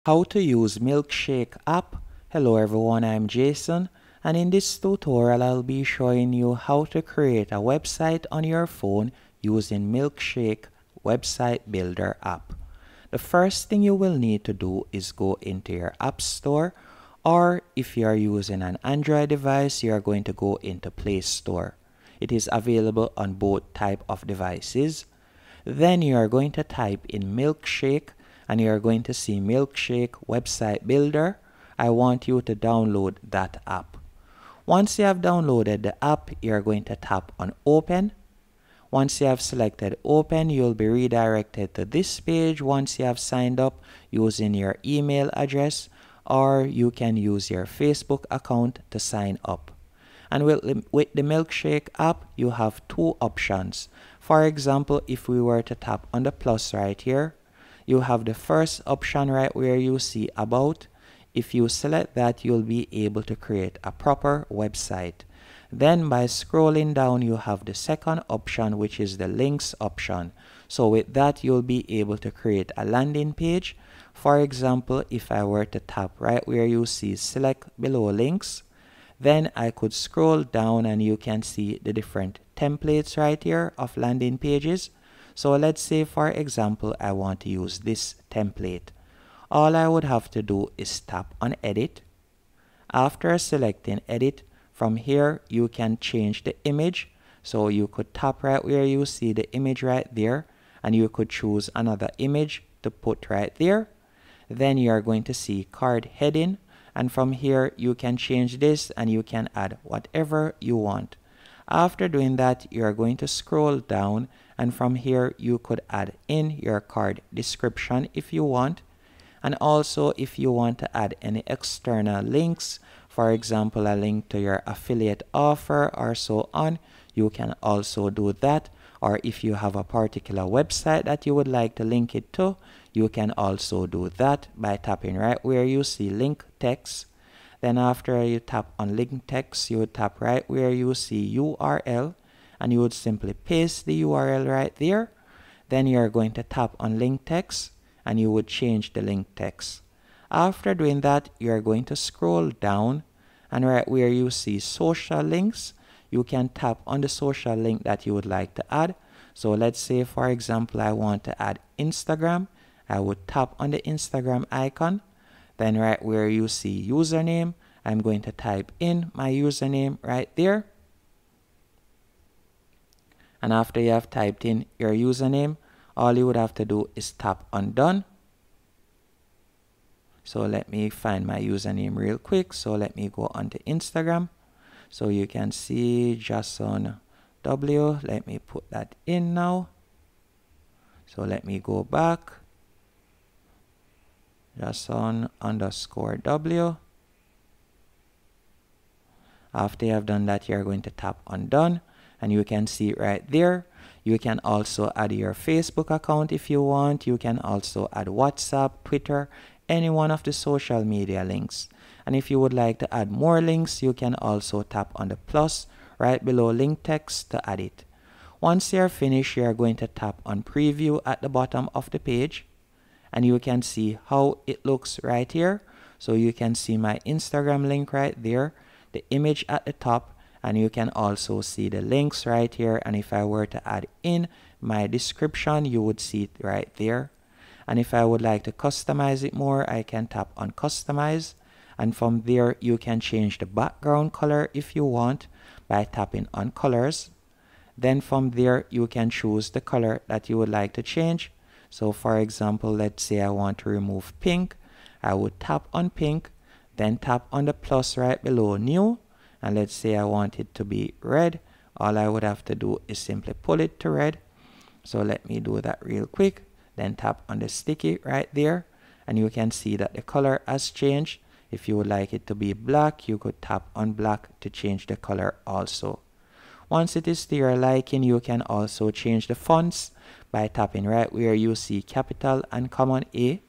How to use Milkshake app. Hello everyone, I'm Jason, and in this tutorial I'll be showing you how to create a website on your phone using Milkshake website builder app. The first thing you will need to do is go into your app store, or if you are using an Android device, you are going to go into Play Store. It is available on both type of devices. Then you are going to type in Milkshake and you are going to see Milkshake website builder. I want you to download that app. Once you have downloaded the app, you are going to tap on open. Once you have selected open, you'll be redirected to this page once you have signed up using your email address, or you can use your Facebook account to sign up. And with the Milkshake app, you have two options. For example, if we were to tap on the plus right here, you have the first option right where you see about. If you select that, you'll be able to create a proper website. Then by scrolling down, you have the second option, which is the links option. So with that, you'll be able to create a landing page. For example, if I were to tap right where you see select below links, then I could scroll down and you can see the different templates right here of landing pages. So let's say, for example, I want to use this template. All I would have to do is tap on edit. After selecting edit, from here you can change the image. So you could tap right where you see the image right there, and you could choose another image to put right there. Then you are going to see card heading, and from here you can change this and you can add whatever you want. After doing that, you are going to scroll down, and from here you could add in your card description if you want. And also if you want to add any external links, for example a link to your affiliate offer or so on, you can also do that. Or if you have a particular website that you would like to link it to, you can also do that by tapping right where you see link text. Then after you tap on link text, you would tap right where you see URL, and you would simply paste the URL right there. Then you're going to tap on link text and you would change the link text. After doing that, you're going to scroll down, and right where you see social links, you can tap on the social link that you would like to add. So let's say, for example, I want to add Instagram. I would tap on the Instagram icon. Then right where you see username, I'm going to type in my username right there. And after you have typed in your username, all you would have to do is tap on done. So let me find my username real quick. So let me go onto Instagram. So you can see Jason W. Let me put that in now. So let me go back. Jason_W. After you have done that, you're going to tap on done, and you can see right there. You can also add your Facebook account if you want. You can also add WhatsApp, Twitter, any one of the social media links. And if you would like to add more links, you can also tap on the plus right below link text to add it. Once you're finished, you're going to tap on preview at the bottom of the page, and you can see how it looks right here. So you can see my Instagram link right there, the image at the top, and you can also see the links right here. And if I were to add in my description, you would see it right there. And if I would like to customize it more, I can tap on customize, and from there you can change the background color if you want by tapping on colors. Then from there you can choose the color that you would like to change. So for example, let's say I want to remove pink. I would tap on pink, then tap on the plus right below new, and let's say I want it to be red. All I would have to do is simply pull it to red. So let me do that real quick. Then tap on the sticky right there, and you can see that the color has changed. If you would like it to be black, you could tap on black to change the color also. Once it is to your liking, you can also change the fonts by tapping right where you see capital and common A.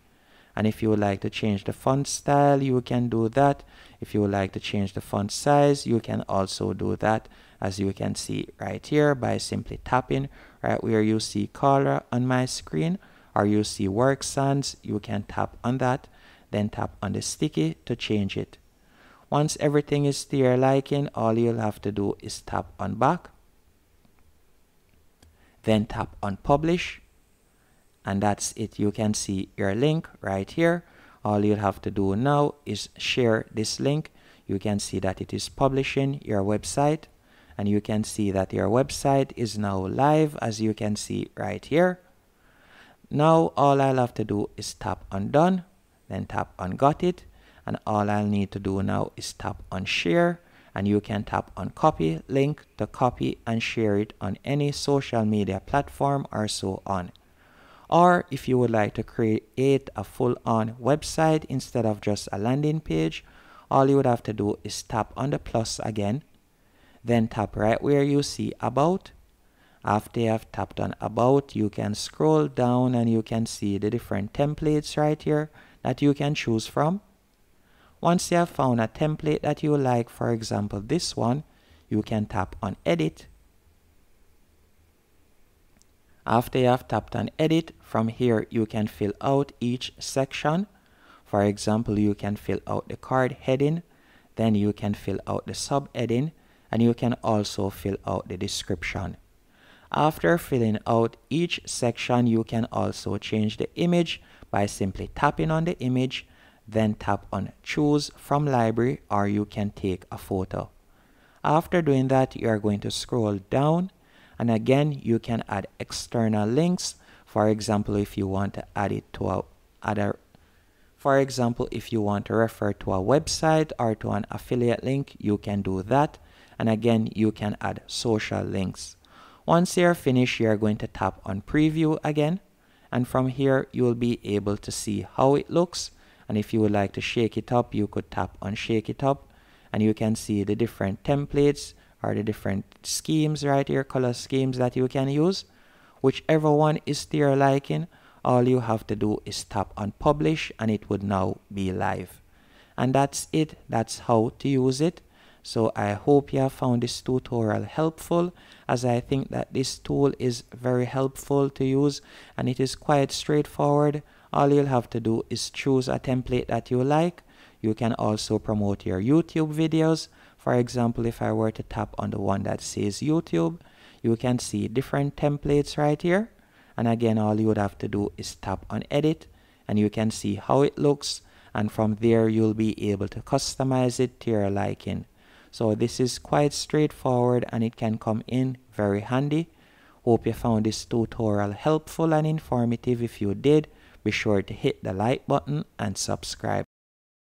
And if you would like to change the font style, you can do that. If you would like to change the font size, you can also do that, as you can see right here by simply tapping right where you see color on my screen, or you see work sans, you can tap on that. then tap on the sticky to change it. Once everything is to your liking, all you'll have to do is tap on back, then tap on publish, and that's it. You can see your link right here. All you'll have to do now is share this link. You can see that it is publishing your website, and you can see that your website is now live, as you can see right here. Now all I'll have to do is tap on done, then tap on got it, and all I'll need to do now is tap on share, and you can tap on copy link to copy and share it on any social media platform or so on. Or if you would like to create a full-on website instead of just a landing page, all you would have to do is tap on the plus again, then tap right where you see about. After you have tapped on about, you can scroll down and you can see the different templates right here that you can choose from. Once you have found a template that you like, for example this one, you can tap on edit. After you have tapped on edit, from here you can fill out each section. For example, you can fill out the card heading, then you can fill out the subheading, and you can also fill out the description. After filling out each section, you can also change the image by simply tapping on the image, then tap on choose from library, or you can take a photo. After doing that, you are going to scroll down, and again you can add external links. For example, if you want to add it to if you want to refer to a website or to an affiliate link, you can do that. And again, you can add social links. Once you're finished, you're going to tap on preview again, and from here you will be able to see how it looks. And if you would like to shake it up, you could tap on shake it up, and you can see the different templates or the different schemes right here, color schemes that you can use. Whichever one is to your liking, all you have to do is tap on publish, and it would now be live. And that's it. That's how to use it. So I hope you have found this tutorial helpful, as I think that this tool is very helpful to use and it is quite straightforward. All you'll have to do is choose a template that you like. You can also promote your YouTube videos. For example, if I were to tap on the one that says YouTube, you can see different templates right here. And again, all you would have to do is tap on edit, and you can see how it looks, and from there you'll be able to customize it to your liking. So this is quite straightforward and it can come in very handy. Hope you found this tutorial helpful and informative. If you did, be sure to hit the like button and subscribe.